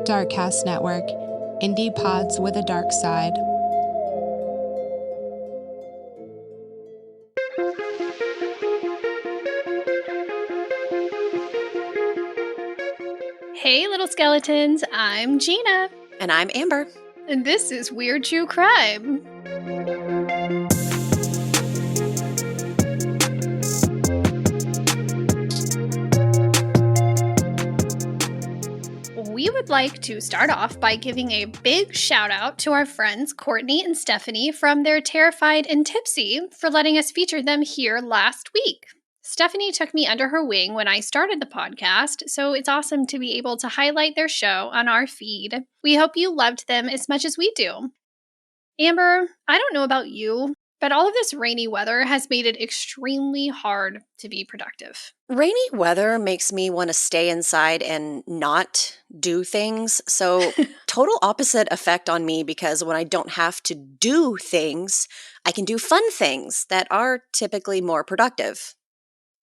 Darkcast Network, indie pods with a dark side. Hey, little skeletons, I'm Gina. And I'm Amber. And this is Weird True Crime. We would like to start off by giving a big shout out to our friends Courtney and Stephanie from their Terrified and Tipsy for letting us feature them here last week. Stephanie took me under her wing when I started the podcast, so it's awesome to be able to highlight their show on our feed. We hope you loved them as much as we do. Amber, I don't know about you, but all of this rainy weather has made it extremely hard to be productive. Rainy weather makes me want to stay inside and not do things. So total opposite effect on me, because when I don't have to do things, I can do fun things that are typically more productive.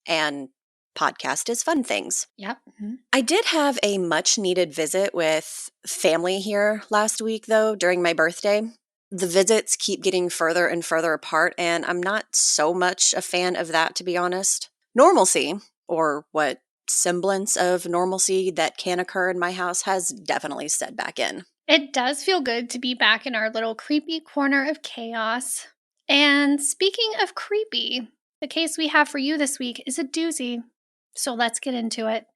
And podcast is fun things. Yep. Mm-hmm. I did have a much needed visit with family here last week, though, during my birthday. The visits keep getting further and further apart, and I'm not so much a fan of that, to be honest. Normalcy, or what semblance of normalcy that can occur in my house, has definitely set back in. It does feel good to be back in our little creepy corner of chaos. And speaking of creepy, the case we have for you this week is a doozy. So let's get into it.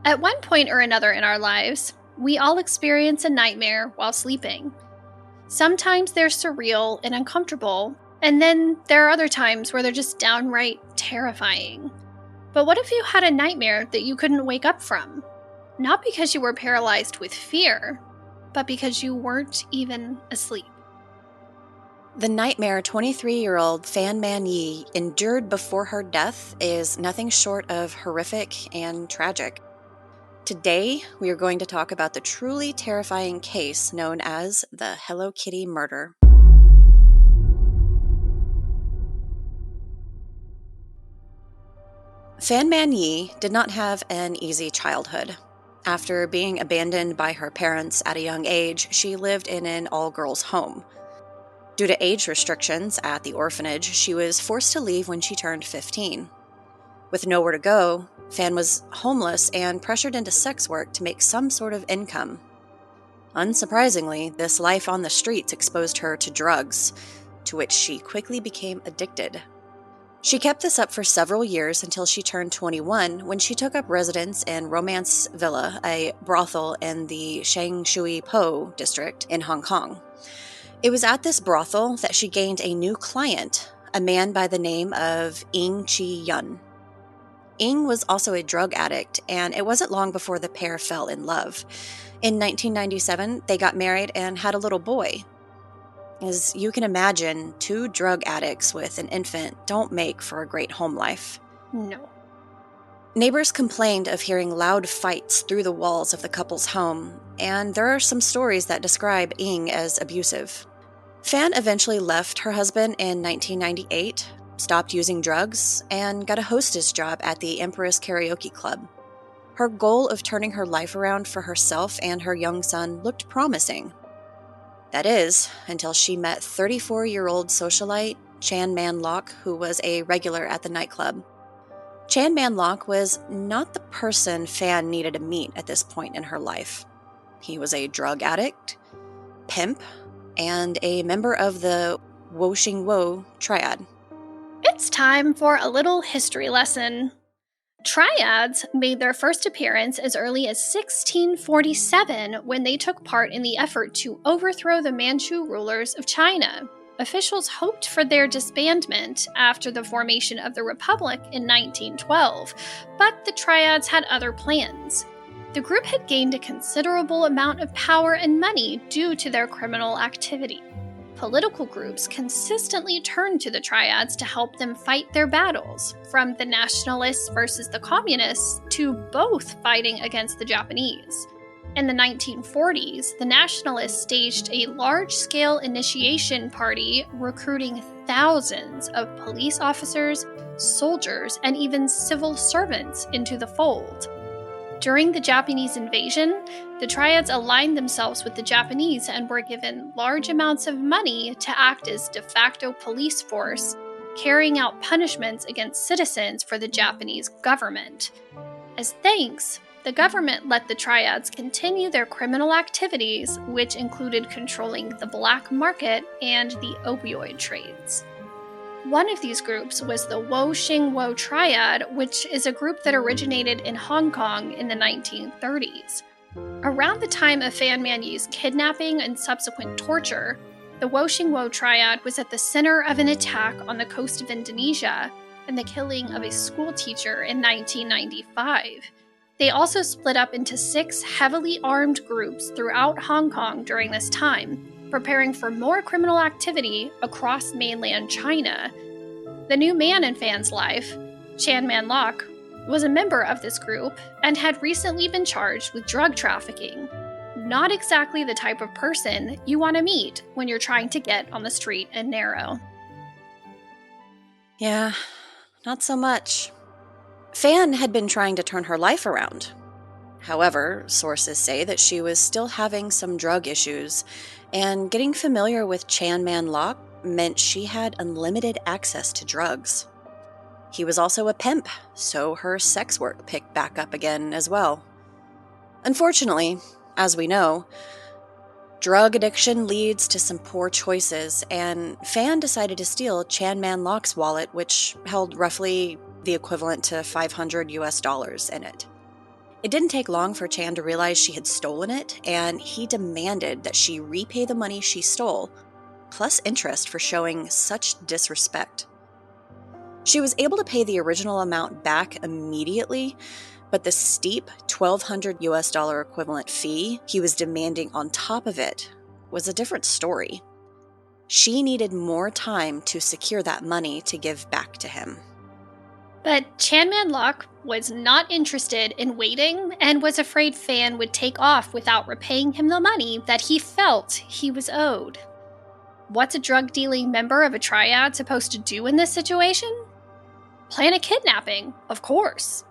At one point or another in our lives, we all experience a nightmare while sleeping. Sometimes they're surreal and uncomfortable, and then there are other times where they're just downright terrifying. But what if you had a nightmare that you couldn't wake up from? Not because you were paralyzed with fear, but because you weren't even asleep. The nightmare 23-year-old Man-yee endured before her death is nothing short of horrific and tragic. Today, we are going to talk about the truly terrifying case known as the Hello Kitty murder. Man-yee did not have an easy childhood. After being abandoned by her parents at a young age, she lived in an all-girls home. Due to age restrictions at the orphanage, she was forced to leave when she turned 15. With nowhere to go, Fan was homeless and pressured into sex work to make some sort of income. Unsurprisingly, this life on the streets exposed her to drugs, to which she quickly became addicted. She kept this up for several years until she turned 21, when she took up residence in Romance Villa, a brothel in the Shangshui Po district in Hong Kong. It was at this brothel that she gained a new client, a man by the name of Ng Chi-yun. Ng was also a drug addict, and it wasn't long before the pair fell in love. In 1997, they got married and had a little boy. As you can imagine, two drug addicts with an infant don't make for a great home life. No. Neighbors complained of hearing loud fights through the walls of the couple's home, and there are some stories that describe Ng as abusive. Fan eventually left her husband in 1998, stopped using drugs, and got a hostess job at the Empress Karaoke Club. Her goal of turning her life around for herself and her young son looked promising. That is, until she met 34-year-old socialite Chan Man-lok, who was a regular at the nightclub. Chan Man-lok was not the person Fan needed to meet at this point in her life. He was a drug addict, pimp, and a member of the Wo-shing-wo triad. It's time for a little history lesson. Triads made their first appearance as early as 1647 when they took part in the effort to overthrow the Manchu rulers of China. Officials hoped for their disbandment after the formation of the Republic in 1912, but the Triads had other plans. The group had gained a considerable amount of power and money due to their criminal activity. Political groups consistently turned to the triads to help them fight their battles, from the nationalists versus the communists to both fighting against the Japanese. In the 1940s, the nationalists staged a large-scale initiation party recruiting thousands of police officers, soldiers, and even civil servants into the fold. During the Japanese invasion, the triads aligned themselves with the Japanese and were given large amounts of money to act as de facto police force, carrying out punishments against citizens for the Japanese government. As thanks, the government let the triads continue their criminal activities, which included controlling the black market and the opioid trades. One of these groups was the Wo-Shing-Wo Triad, which is a group that originated in Hong Kong in the 1930s. Around the time of Fan Man-yee's kidnapping and subsequent torture, the Wo-Shing-Wo Triad was at the center of an attack on the coast of Indonesia and the killing of a school teacher in 1995. They also split up into 6 heavily armed groups throughout Hong Kong during this time, preparing for more criminal activity across mainland China. The new man in Fan's life, Chan Man-lok, was a member of this group and had recently been charged with drug trafficking. Not exactly the type of person you want to meet when you're trying to get on the street and narrow. Yeah, not so much. Fan had been trying to turn her life around. However, sources say that she was still having some drug issues, and getting familiar with Chan Man-lok meant she had unlimited access to drugs. He was also a pimp, so her sex work picked back up again as well. Unfortunately, as we know, drug addiction leads to some poor choices, and Fan decided to steal Chan Man-lok's wallet, which held roughly the equivalent to $500 in it. It didn't take long for Chan to realize she had stolen it, and he demanded that she repay the money she stole, plus interest for showing such disrespect. She was able to pay the original amount back immediately, but the steep $1,200 equivalent fee he was demanding on top of it was a different story. She needed more time to secure that money to give back to him. But Chan Man-lok was not interested in waiting and was afraid Fan would take off without repaying him the money that he felt he was owed. What's a drug-dealing member of a triad supposed to do in this situation? Plan a kidnapping, of course.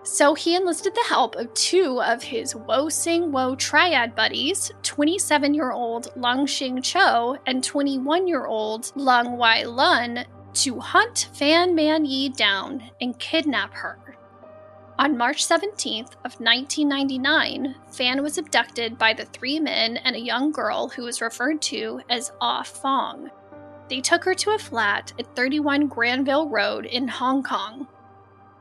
So he enlisted the help of 2 of his Wo-Sing-Wo Triad buddies, 27-year-old Lung Shing-cho and 21-year-old Lung Wai-lun, to hunt Fan Man-yee down and kidnap her. On March 17th of 1999, Fan was abducted by the 3 men and a young girl who was referred to as Ah Fong. They took her to a flat at 31 Granville Road in Hong Kong.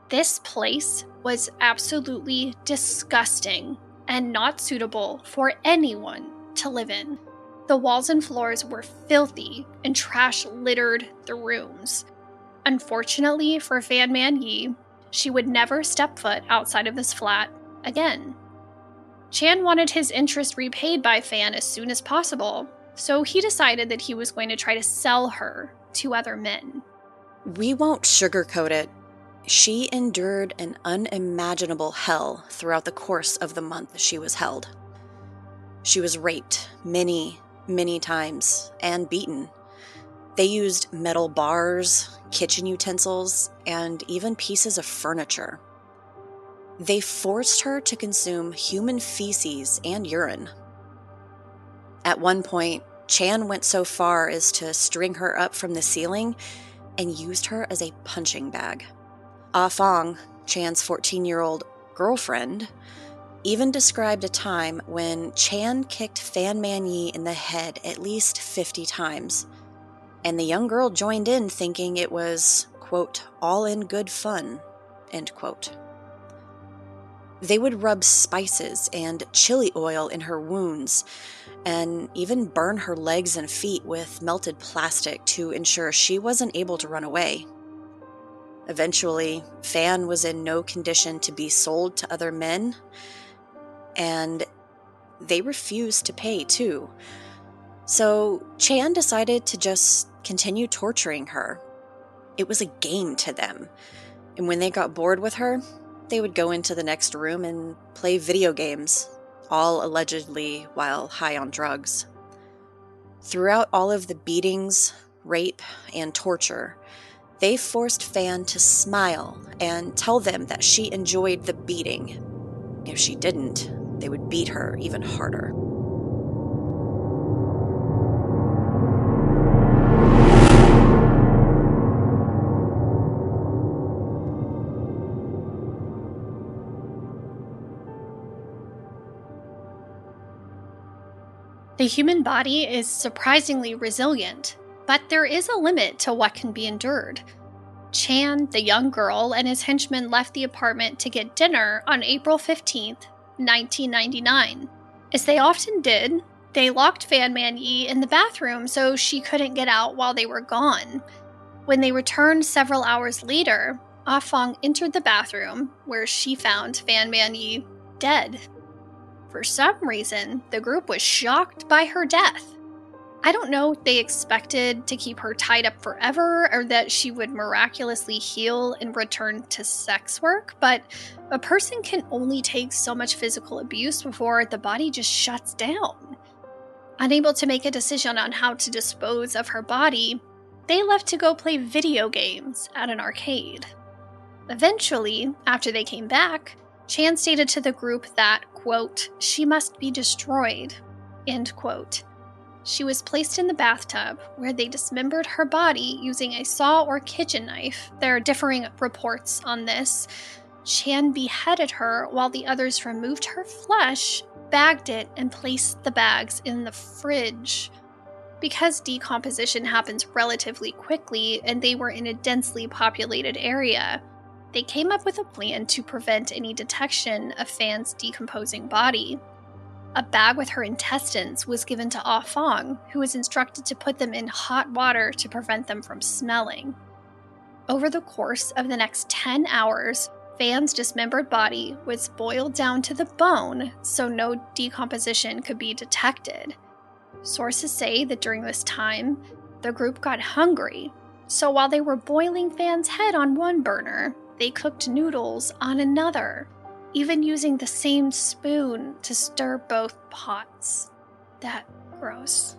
This place was absolutely disgusting and not suitable for anyone to live in. The walls and floors were filthy, and trash littered the rooms. Unfortunately for Fan Man-yee, she would never step foot outside of this flat again. Chan wanted his interest repaid by Fan as soon as possible, so he decided that he was going to try to sell her to other men. We won't sugarcoat it. She endured an unimaginable hell throughout the course of the month she was held. She was raped many times and beaten. They used metal bars, kitchen utensils, and even pieces of furniture. They forced her to consume human feces and urine. At one point, Chan went so far as to string her up from the ceiling and used her as a punching bag. Ah Fong, Chan's 14-year-old girlfriend, even described a time when Chan kicked Fan Man-yee in the head at least 50 times, and the young girl joined in thinking it was, quote, all in good fun, end quote. They would rub spices and chili oil in her wounds, and even burn her legs and feet with melted plastic to ensure she wasn't able to run away. Eventually, Fan was in no condition to be sold to other men, and they refused to pay too. So Chan decided to just continue torturing her. It was a game to them, and when they got bored with her, they would go into the next room and play video games, all allegedly while high on drugs. Throughout all of the beatings, rape, and torture, they forced Fan to smile and tell them that she enjoyed the beating. If she didn't, they would beat her even harder. The human body is surprisingly resilient, but there is a limit to what can be endured. Chan, the young girl, and his henchmen left the apartment to get dinner on April 15th, 1999. As they often did, they locked Fan Man-yee in the bathroom so she couldn't get out while they were gone. When they returned several hours later, Ah Fong entered the bathroom, where she found Fan Man-yee dead. For some reason, the group was shocked by her death. I don't know if they expected to keep her tied up forever or that she would miraculously heal and return to sex work, but a person can only take so much physical abuse before the body just shuts down. Unable to make a decision on how to dispose of her body, they left to go play video games at an arcade. Eventually, after they came back, Chan stated to the group that, quote, "she must be destroyed," end quote. She was placed in the bathtub, where they dismembered her body using a saw or kitchen knife. There are differing reports on this. Chan beheaded her while the others removed her flesh, bagged it, and placed the bags in the fridge. Because decomposition happens relatively quickly and they were in a densely populated area, they came up with a plan to prevent any detection of Fan's decomposing body. A bag with her intestines was given to Ah Fong, who was instructed to put them in hot water to prevent them from smelling. Over the course of the next 10 hours, Fan's dismembered body was boiled down to the bone so no decomposition could be detected. Sources say that during this time, the group got hungry, so while they were boiling Fan's head on one burner, they cooked noodles on another, even using the same spoon to stir both pots. That gross.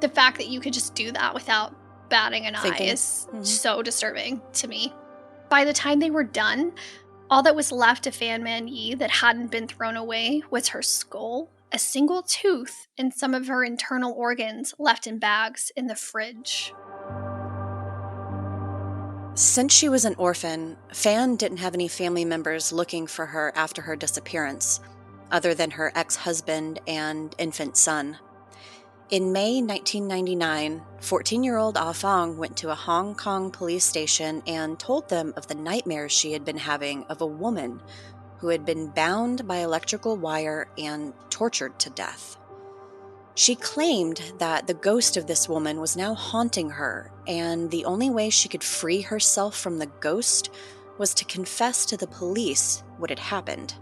The fact that you could just do that without batting an eye is so disturbing to me. By the time they were done, all that was left of Fan Man-yee that hadn't been thrown away was her skull, a single tooth, and some of her internal organs left in bags in the fridge. Since she was an orphan, Fan didn't have any family members looking for her after her disappearance, other than her ex-husband and infant son. In May 1999, 14-year-old Ah Fong went to a Hong Kong police station and told them of the nightmares she had been having of a woman who had been bound by electrical wire and tortured to death. She claimed that the ghost of this woman was now haunting her, and the only way she could free herself from the ghost was to confess to the police what had happened.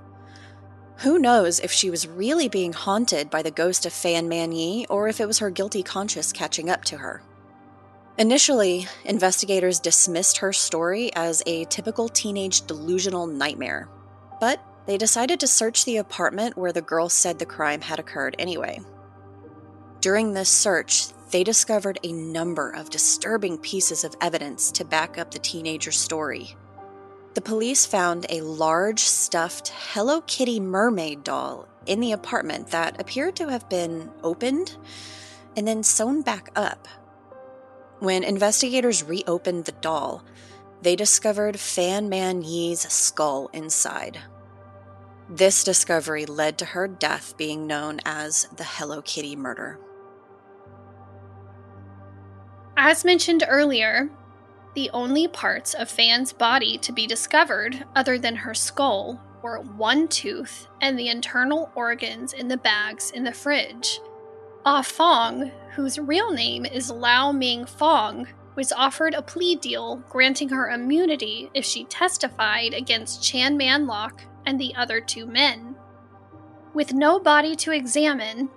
Who knows if she was really being haunted by the ghost of Fan Man-yee or if it was her guilty conscience catching up to her. Initially, investigators dismissed her story as a typical teenage delusional nightmare, but they decided to search the apartment where the girl said the crime had occurred anyway. During this search, they discovered a number of disturbing pieces of evidence to back up the teenager's story. The police found a large stuffed Hello Kitty mermaid doll in the apartment that appeared to have been opened and then sewn back up. When investigators reopened the doll, they discovered Fan Man-yee's skull inside. This discovery led to her death being known as the Hello Kitty murder. As mentioned earlier, the only parts of Fan's body to be discovered, other than her skull, were one tooth and the internal organs in the bags in the fridge. Ah Fong, whose real name is Lau Ming Fong, was offered a plea deal granting her immunity if she testified against Chan Man-lok and the other two men. With no body to examine,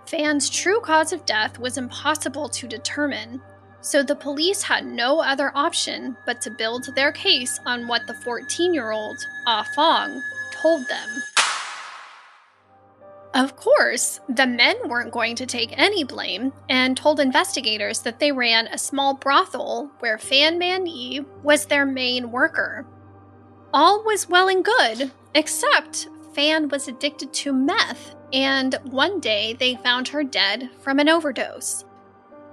Fan's true cause of death was impossible to determine, so the police had no other option but to build their case on what the 14-year-old Ah Fong told them. Of course, the men weren't going to take any blame and told investigators that they ran a small brothel where Fan Man-yee was their main worker. All was well and good, except Fan was addicted to meth, and one day they found her dead from an overdose.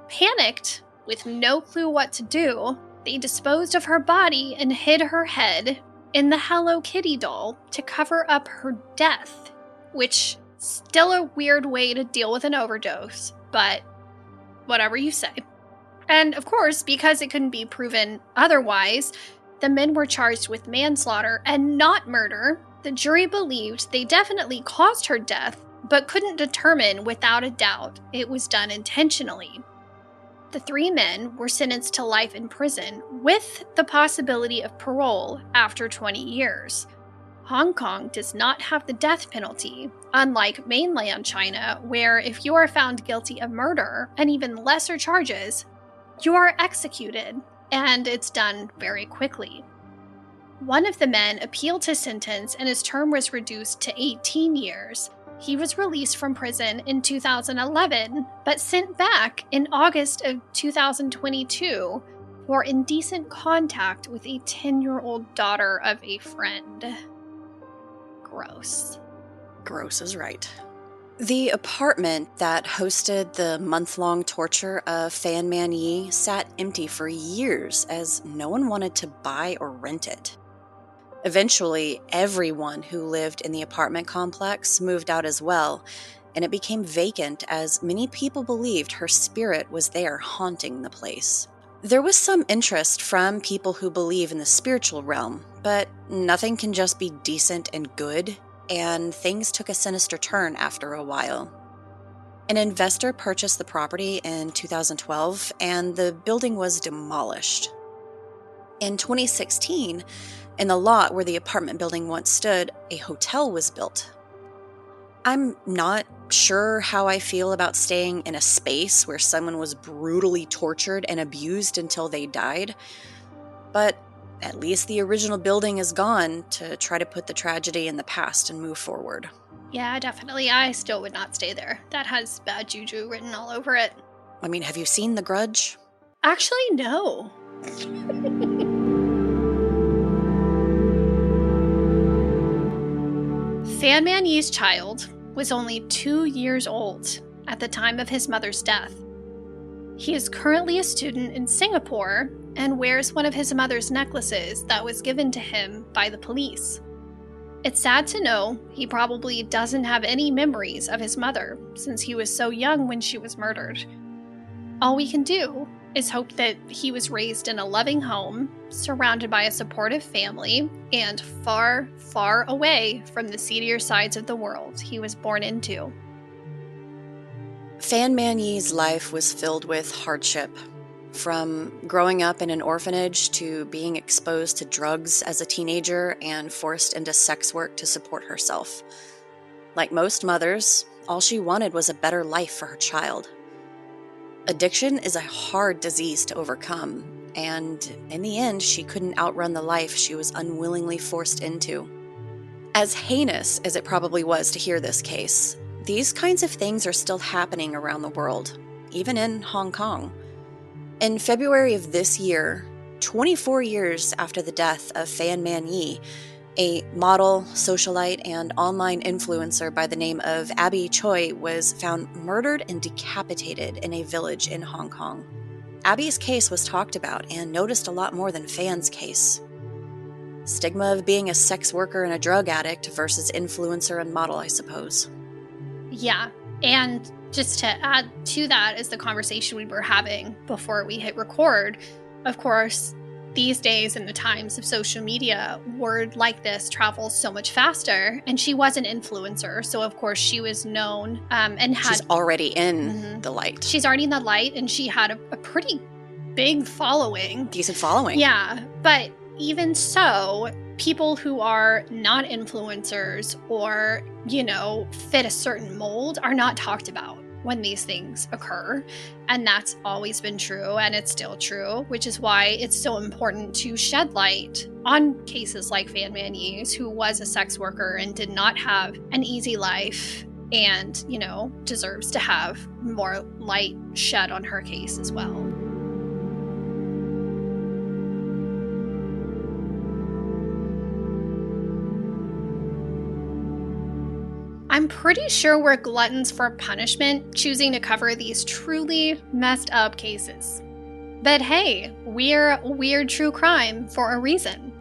Panicked, with no clue what to do, they disposed of her body and hid her head in the Hello Kitty doll to cover up her death, which still a weird way to deal with an overdose, but whatever you say. And of course, because it couldn't be proven otherwise, the men were charged with manslaughter and not murder. The jury believed they definitely caused her death, but couldn't determine without a doubt it was done intentionally. The 3 men were sentenced to life in prison with the possibility of parole after 20 years. Hong Kong does not have the death penalty, unlike mainland China, where if you are found guilty of murder and even lesser charges, you are executed, and it's done very quickly. One of the men appealed his sentence and his term was reduced to 18 years. He was released from prison in 2011, but sent back in August of 2022 for indecent contact with a 10-year-old daughter of a friend. Gross. Gross is right. The apartment that hosted the month-long torture of Fan Man-yee sat empty for years as no one wanted to buy or rent it. Eventually, everyone who lived in the apartment complex moved out as well, and it became vacant as many people believed her spirit was there haunting the place. There was some interest from people who believe in the spiritual realm, but nothing can just be decent and good, and things took a sinister turn after a while. An investor purchased the property in 2012, and the building was demolished. In 2016, in the lot where the apartment building once stood, a hotel was built. I'm not sure how I feel about staying in a space where someone was brutally tortured and abused until they died, but at least the original building is gone to try to put the tragedy in the past and move forward. Yeah, definitely. I still would not stay there. That has bad juju written all over it. I mean, have you seen The Grudge? Actually, no. Fan Man-yee's child was only 2 years old at the time of his mother's death. He is currently a student in Singapore and wears one of his mother's necklaces that was given to him by the police. It's sad to know he probably doesn't have any memories of his mother since he was so young when she was murdered. All we can do is hope that he was raised in a loving home, surrounded by a supportive family, and far, far away from the seedier sides of the world he was born into. Fan Man-yee's life was filled with hardship. From growing up in an orphanage to being exposed to drugs as a teenager and forced into sex work to support herself. Like most mothers, all she wanted was a better life for her child. Addiction is a hard disease to overcome, and in the end, she couldn't outrun the life she was unwillingly forced into. As heinous as it probably was to hear this case, these kinds of things are still happening around the world, even in Hong Kong. In February of this year, 24 years after the death of Fan Man-yee, a model, socialite, and online influencer by the name of Abby Choi was found murdered and decapitated in a village in Hong Kong. Abby's case was talked about and noticed a lot more than Fan's case. Stigma of being a sex worker and a drug addict versus influencer and model, I suppose. Yeah, and just to add to that is the conversation we were having before we hit record. Of course, these days in the times of social media, word like this travels so much faster. And she was an influencer, so of course she was known and had... She's already in the light. She's already in the light, and she had a pretty big following. Decent following. Yeah, but even so, people who are not influencers or, fit a certain mold are not talked about when these things occur. And that's always been true, and it's still true, which is why it's so important to shed light on cases like Fan Man-yee's, who was a sex worker and did not have an easy life and, deserves to have more light shed on her case as well. I'm pretty sure we're gluttons for punishment, choosing to cover these truly messed up cases. But hey, we're weird true crime for a reason.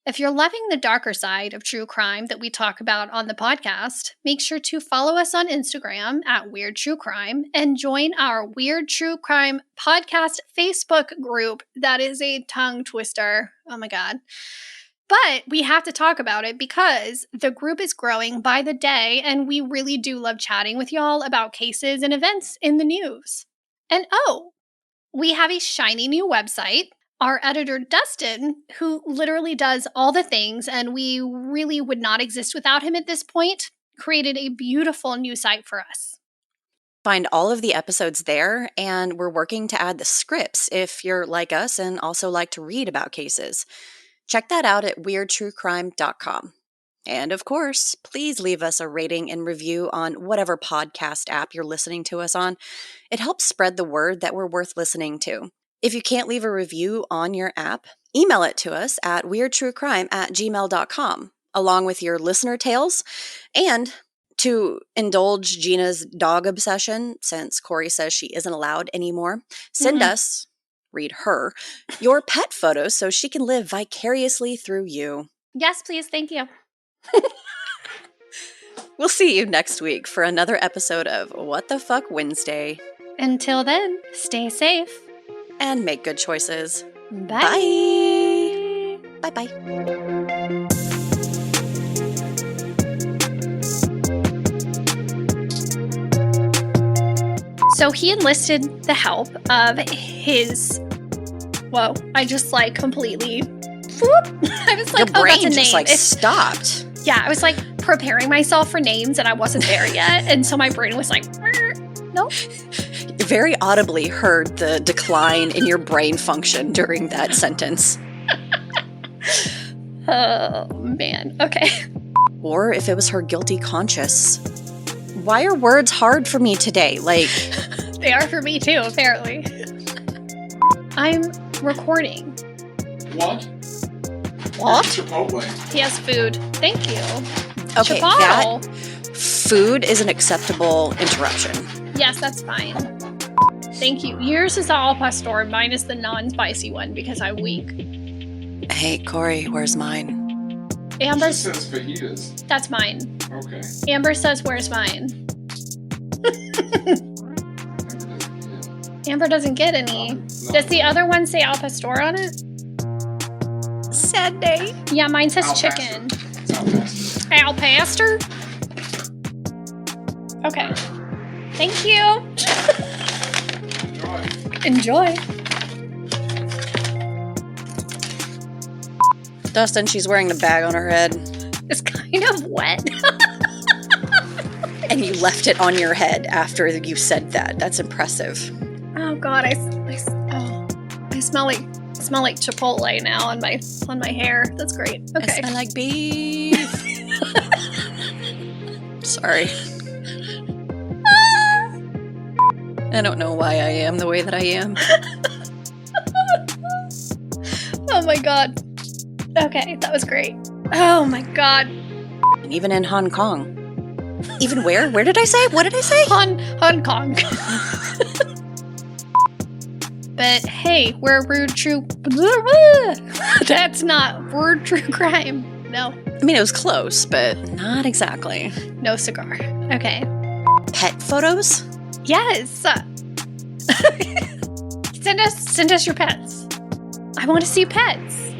If you're loving the darker side of true crime that we talk about on the podcast, make sure to follow us on Instagram at Weird True Crime and join our Weird True Crime podcast Facebook group. That is a tongue twister. Oh my God. But we have to talk about it because the group is growing by the day, and we really do love chatting with y'all about cases and events in the news. And we have a shiny new website. Our editor, Dustin, who literally does all the things, and we really would not exist without him at this point, created a beautiful new site for us. Find all of the episodes there, and we're working to add the scripts if you're like us and also like to read about cases. Check that out at weirdtruecrime.com. And of course, please leave us a rating and review on whatever podcast app you're listening to us on. It helps spread the word that we're worth listening to. If you can't leave a review on your app, email it to us at weirdtruecrime@gmail.com, along with your listener tales. And to indulge Gina's dog obsession, since Corey says she isn't allowed anymore, send us, read her, your pet photos so she can live vicariously through you. Yes, please. Thank you. We'll see you next week for another episode of What the Fuck Wednesday. Until then, stay safe. And make good choices. Bye. Bye. Bye-bye. So he enlisted the help of his... Whoa, I just completely... Whoop. I was Your brain that's a just name. Stopped. Yeah, I was preparing myself for names and I wasn't there yet. And so my brain was nope. You very audibly heard the decline in your brain function during that sentence. Oh, man. Okay. Or if it was her guilty conscience. Why are words hard for me today? They are for me too, apparently. I'm recording. What? Chipotle. He has food. Thank you. Okay, Chipotle. that food is an acceptable interruption. Yes, that's fine. Thank you. Yours is the al pastor. Mine is the non-spicy one because I'm weak. Hey, Corey, where's mine? Amber says fajitas. That's mine. Okay. Amber says, where's mine? Amber doesn't get any. No. Does the other one say al pastor on it? Sad day. Yeah, mine says Al chicken. pastor. Al pastor? Okay. Thank you. Enjoy. Dustin, she's wearing the bag on her head. It's kind of wet. And you left it on your head after you said that. That's impressive. Oh God, I smell like Chipotle now on my hair. That's great. Okay. I smell like beef. Sorry. I don't know why I am the way that I am. Oh my God. Okay, that was great. Oh my God. And even in Hong Kong. Even where? Where did I say? What did I say? Hong Kong. But hey, we're rude true. That's not word true crime. No. I mean, it was close, but not exactly. No cigar. Okay. Pet photos? Yes. Send us your pets. I want to see pets.